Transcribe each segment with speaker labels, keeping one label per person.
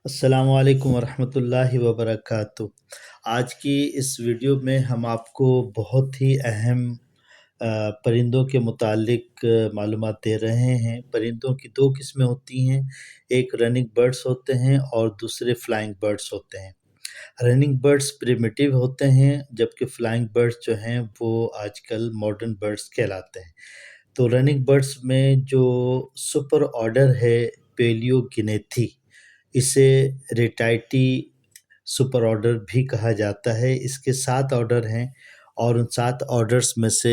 Speaker 1: अस्सलाम वालेकुम वरहमतुल्लाहि वबरकातुह। आज की इस वीडियो में हम आपको बहुत ही अहम परिंदों के मुतालिक मालूमात दे रहे हैं। परिंदों की 2 किस्में होती हैं, एक रनिंग बर्ड्स होते हैं और दूसरे फ्लाइंग बर्ड्स होते हैं। रनिंग बर्ड्स प्रिमिटिव होते हैं, जबकि फ्लाइंग बर्ड्स जो हैं वो आजकल मॉडर्न बर्ड्स कहलाते हैं। तो रनिंग बर्ड्स में जो सुपर ऑर्डर है पैलियोगिनेथी, इसे रेटाइटी सुपर ऑर्डर भी कहा जाता है। इसके 7 ऑर्डर हैं और उन 7 ऑर्डर्स में से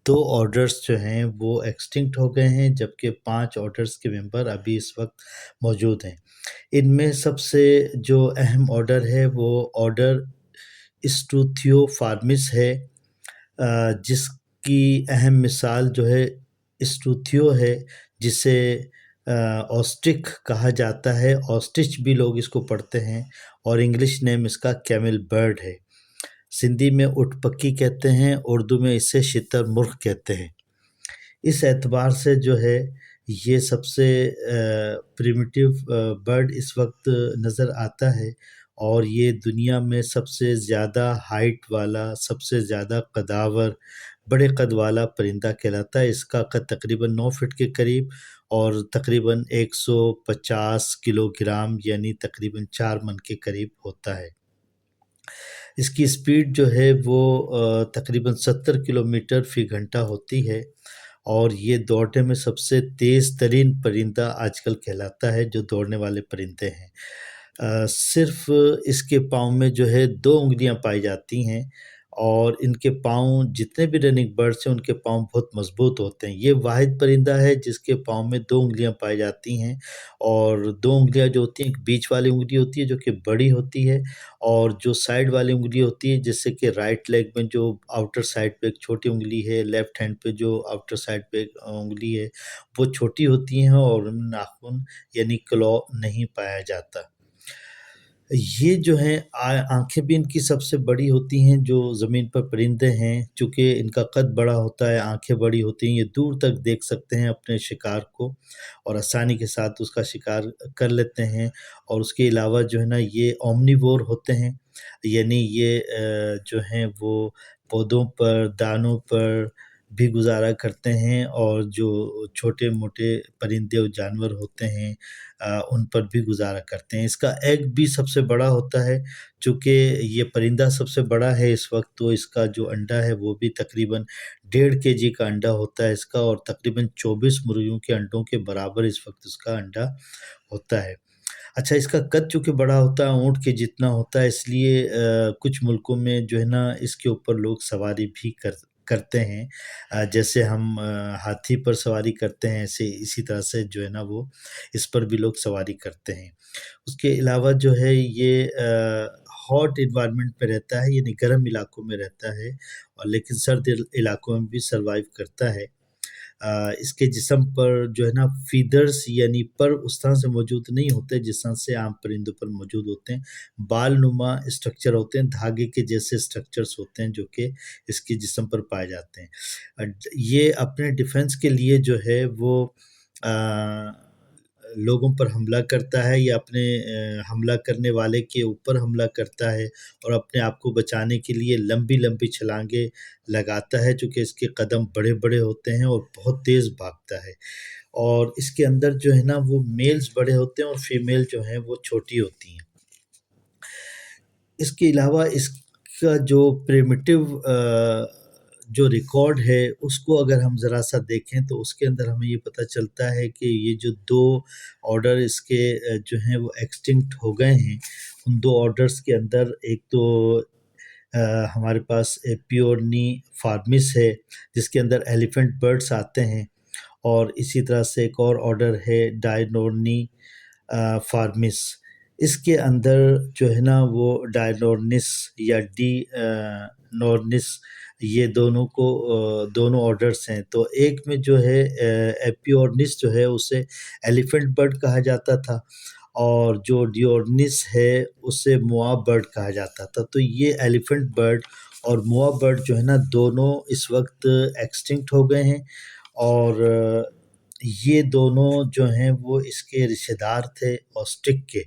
Speaker 1: 2 ऑर्डर्स जो हैं वो एक्सटिंक्ट हो गए हैं, जबकि 5 ऑर्डर्स के मेंबर अभी इस वक़्त मौजूद हैं। इनमें सबसे जो अहम ऑर्डर है वो ऑर्डर स्ट्रूथियोफार्मिस है, जिसकी अहम मिसाल जो है स्ट्रूथियो है, जिसे ऑस्ट्रिच कहा जाता है। ऑस्ट्रिच भी लोग इसको पढ़ते हैं और इंग्लिश नेम इसका कैमल बर्ड है। सिंधी में उटपकी कहते हैं, उर्दू में इसे शुतुरमुर्ग कहते हैं। इस एतबार से जो है ये सबसे प्रिमिटिव बर्ड इस वक्त नज़र आता है और ये दुनिया में सबसे ज़्यादा हाइट वाला, सबसे ज़्यादा कदावर, बड़े कद वाला परिंदा कहलाता है। इसका कद तकरीबन 9 फीट के करीब और तकरीबन 150 किलोग्राम यानी तकरीबन 4 मन के करीब होता है। इसकी स्पीड जो है वो तकरीबन 70 किलोमीटर फ़ी घंटा होती है और ये दौड़ने में सबसे तेज़ तरीन परिंदा आजकल कहलाता है, जो दौड़ने वाले परिंदे हैं। सिर्फ़ इसके पाँव में जो है 2 उँगलियाँ पाई जाती हैं और इनके पाँव, जितने भी रनिंग बर्ड्स हैं उनके पाँव बहुत मज़बूत होते हैं। ये वाहिद परिंदा है जिसके पाँव में 2 उँगलियाँ पाई जाती हैं और 2 उँगलियाँ जो होती हैं, एक बीच वाली उँगली होती है जो कि बड़ी होती है और जो साइड वाली उँगली होती है, जैसे कि राइट लेग में जो आउटर साइड पे एक छोटी उँगली है, लेफ्ट हैंड पे जो आउटर साइड पे एक उँगली है, वो छोटी होती हैं और उनमें नाखून यानी क्लॉ नहीं पाया जाता। ये जो हैं आँखें भी इनकी सबसे बड़ी होती हैं जो ज़मीन पर परिंदे हैं, चूँकि इनका कद बड़ा होता है, आँखें बड़ी होती हैं, ये दूर तक देख सकते हैं अपने शिकार को और आसानी के साथ उसका शिकार कर लेते हैं। और उसके अलावा जो है ना, ये ओमनिवोर होते हैं, यानी ये जो हैं वो पौधों पर, दानों पर भी गुज़ारा करते हैं और जो छोटे-मोटे परिंदे और जानवर होते हैं उन पर भी गुज़ारा करते हैं। इसका एग भी सबसे बड़ा होता है, चूँकि ये परिंदा सबसे बड़ा है इस वक़्त, तो इसका जो अंडा है वो भी तकरीबन 1.5 केजी का अंडा होता है इसका और तकरीबन 24 मुर्गियों के अंडों के बराबर इस वक़्त इसका अंडा होता है। अच्छा, इसका कद चूँकि बड़ा होता है, ऊँट के जितना होता है, इसलिए कुछ मुल्कों में जो है ना इसके ऊपर लोग सवारी भी करते हैं। जैसे हम हाथी पर सवारी करते हैं, ऐसे इसी तरह से जो है ना वो इस पर भी लोग सवारी करते हैं। उसके अलावा जो है ये हॉट एनवायरनमेंट पे रहता है, यानी गर्म इलाकों में रहता है और लेकिन सर्द इलाकों में भी सर्वाइव करता है। इसके जिस्म पर जो है ना फ़ीदर्स यानी पर उस तरह से मौजूद नहीं होते जिस तरह से आम परिंदों पर मौजूद होते हैं। बाल-नुमा स्ट्रक्चर होते हैं, धागे के जैसे स्ट्रक्चर्स होते हैं जो कि इसके जिस्म पर पाए जाते हैं। ये अपने डिफेंस के लिए जो है वो अ, लोगों पर हमला करता है या अपने हमला करने वाले के ऊपर हमला करता है और अपने आप को बचाने के लिए लंबी-लंबी छलांगें लगाता है, चूँकि इसके कदम बड़े-बड़े होते हैं और बहुत तेज़ भागता है। और इसके अंदर जो है ना वो मेल्स बड़े होते हैं और फीमेल जो हैं वो छोटी होती हैं। इसके अलावा इसका जो प्रिमिटिव जो रिकॉर्ड है उसको अगर हम ज़रा-सा देखें तो उसके अंदर हमें ये पता चलता है कि ये जो 2 ऑर्डर इसके जो हैं वो एक्सटिंक्ट हो गए हैं। उन 2 ऑर्डर्स के अंदर एक तो हमारे पास एपियोर्नी फार्मिस है, जिसके अंदर एलिफेंट बर्ड्स आते हैं और इसी तरह से एक और ऑर्डर है डायनोर्नी फार्मिस। इसके अंदर जो है ना वो डायनोर्निस या नॉर्निस, ये दोनों ऑर्डर्स हैं। तो एक में जो है एपियोर्निस जो है उसे एलिफेंट बर्ड कहा जाता था और जो डियोर्निस है उसे मोआ बर्ड कहा जाता था। तो ये एलिफेंट बर्ड और मोआ बर्ड जो है ना दोनों इस वक़्त एक्सटिंक्ट हो गए हैं और ये दोनों जो हैं वो इसके रिश्तेदार थे ऑस्ट्रिच के।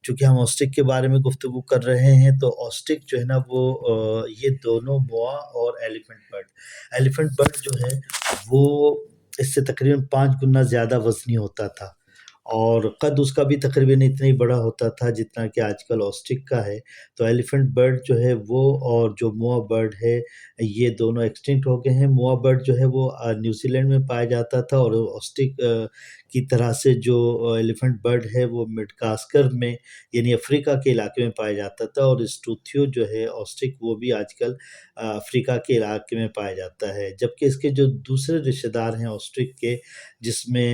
Speaker 1: چونکہ ہم آسٹرچ کے بارے میں گفتگو کر رہے ہیں تو آسٹرچ جو ہے نا وہ یہ دونوں موا اور ایلیفنٹ برڈ جو ہے وہ اس سے تقریباً 5 گنا زیادہ وزنی ہوتا تھا، اور قد اس کا بھی تقریباً اتنا ہی بڑا ہوتا تھا جتنا کہ آج کل آسٹرچ کا ہے۔ تو ایلیفنٹ برڈ جو ہے وہ اور جو موا برڈ ہے یہ دونوں ایکسٹنکٹ ہو گئے ہیں۔ موا برڈ جو ہے وہ نیوزی لینڈ میں پایا جاتا تھا، اور آسٹرچ کی طرح سے جو ایلیفنٹ برڈ ہے وہ مڈغاسکر میں یعنی افریقہ کے علاقے میں پایا جاتا تھا، اور اسٹوتھیو جو ہے آسٹرچ وہ بھی آج کل افریقہ کے علاقے میں پایا جاتا ہے۔ جبکہ اس کے جو دوسرے رشتہ دار ہیں آسٹرچ کے، جس میں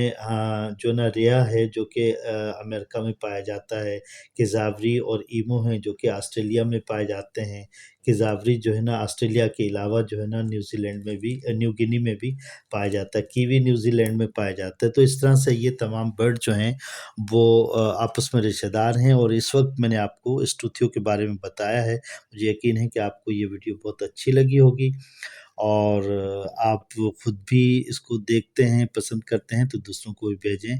Speaker 1: جو نا ریا ہے جو کہ امریکہ میں پایا جاتا ہے، کیزاوری اور ایمو ہیں جو کہ آسٹریلیا میں پائے جاتے ہیں۔ کیزاوری جو ہے نا آسٹریلیا کے علاوہ جو ہے نا نیوزی لینڈ میں بھی نیو گنی میں بھی پایا جاتا ہے، کیوی نیوزی لینڈ میں پایا جاتا ہے۔ تو اس طرح سے یہ تمام برڈ جو ہیں وہ آپس میں رشتہ دار ہیں، اور اس وقت میں نے آپ کو اسٹوتھیو کے بارے میں بتایا ہے۔ مجھے یقین ہے کہ آپ کو یہ ویڈیو بہت اچھی لگی ہوگی، اور آپ خود بھی اس کو دیکھتے ہیں، پسند کرتے ہیں تو دوسروں کو بھی بھیجیں،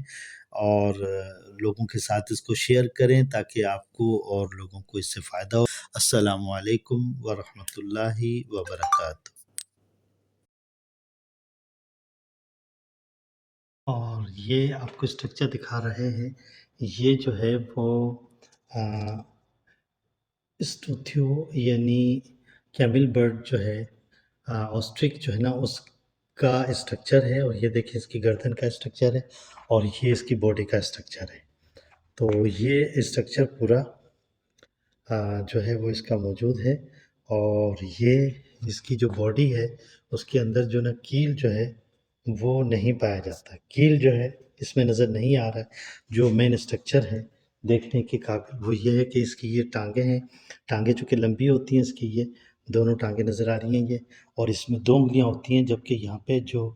Speaker 1: اور لوگوں کے ساتھ اس کو شیئر کریں تاکہ آپ کو اور لوگوں کو اس سے فائدہ ہو۔ السلام علیکم ورحمۃ اللہ وبرکاتہ۔ اور یہ آپ کو اسٹرکچر دکھا رہے ہیں، یہ جو ہے وہ اسٹوتھیو یعنی کیمل برڈ جو ہے آسٹرچ جو ہے نا اس کا اسٹرکچر ہے، اور یہ دیکھیں اس کی گردن کا اسٹرکچر ہے، اور یہ اس کی باڈی کا اسٹرکچر ہے۔ تو یہ اسٹرکچر پورا جو ہے وہ اس کا موجود ہے، اور یہ اس کی جو باڈی ہے اس کے اندر جو نا کیل جو ہے وہ نہیں پایا جاتا۔ کیل جو ہے اس میں نظر نہیں آ رہا ہے۔ جو مین اسٹرکچر ہے دیکھنے کے قابل وہ یہ ہے کہ اس کی یہ ٹانگیں ہیں، ٹانگیں چونکہ لمبی ہوتی ہیں اس کی، یہ دونوں ٹانگیں نظر آ رہی ہیں یہ، اور اس میں 2 انگلیاں ہوتی ہیں، جبکہ یہاں پہ جو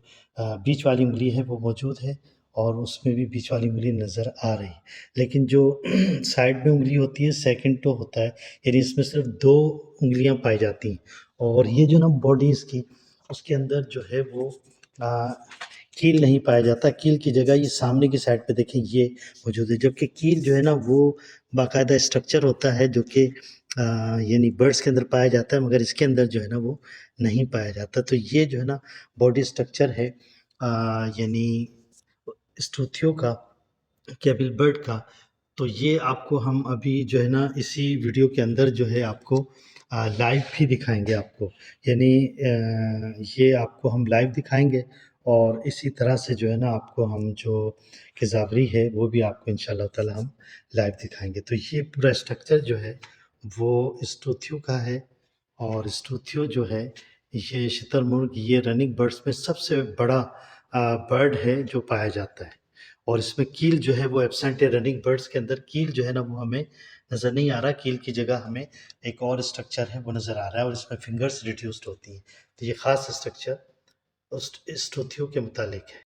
Speaker 1: بیچ والی انگلی ہے وہ موجود ہے، اور اس میں بھی بیچ والی انگلی نظر آ رہی ہے۔ لیکن جو سائڈ میں انگلی ہوتی ہے سیکنڈ ٹو ہوتا ہے، یعنی اس میں صرف 2 انگلیاں پائی جاتی ہیں، اور یہ جو نا باڈی اس کی، اس کے اندر جو ہے وہ کیل نہیں پایا جاتا۔ کیل کی جگہ یہ سامنے کی سائڈ پہ دیکھیں یہ موجود ہے، جبکہ کیل جو ہے نا وہ باقاعدہ اسٹرکچر ہوتا ہے جو کہ یعنی برڈس کے اندر پایا جاتا ہے، مگر اس کے اندر جو ہے نا وہ نہیں پایا جاتا۔ تو یہ جو ہے نا باڈی اسٹرکچر ہے یعنی اسٹوتھیو کا، کیبل برڈ کا۔ تو یہ آپ کو ہم ابھی جو ہے نا اسی ویڈیو کے اندر جو ہے آپ کو لائیو بھی دکھائیں گے آپ کو، یعنی یہ آپ کو ہم لائیو دکھائیں گے، اور اسی طرح سے جو ہے نا آپ کو ہم جو کیزاوری ہے وہ بھی آپ کو ان شاء اللہ تعالی ہم لائیو دکھائیں گے۔ تو یہ پورا اسٹرکچر جو ہے وہ اسٹوتھیو کا ہے، اور اسٹوتھیو جو ہے یہ شتر مرغ یہ رننگ برڈس میں سب سے بڑا برڈ ہے جو پایا جاتا ہے، اور اس میں کیل جو ہے وہ ایبسینٹ ہے۔ رننگ برڈس کے اندر کیل جو ہے نا وہ ہمیں نظر نہیں آ رہا، کیل کی جگہ ہمیں ایک اور اسٹرکچر ہے وہ نظر آ رہا ہے، اور اس میں فنگرز ریڈیوسڈ ہوتی ہیں۔ تو یہ خاص اسٹرکچر اسٹوتھیو کے متعلق ہے۔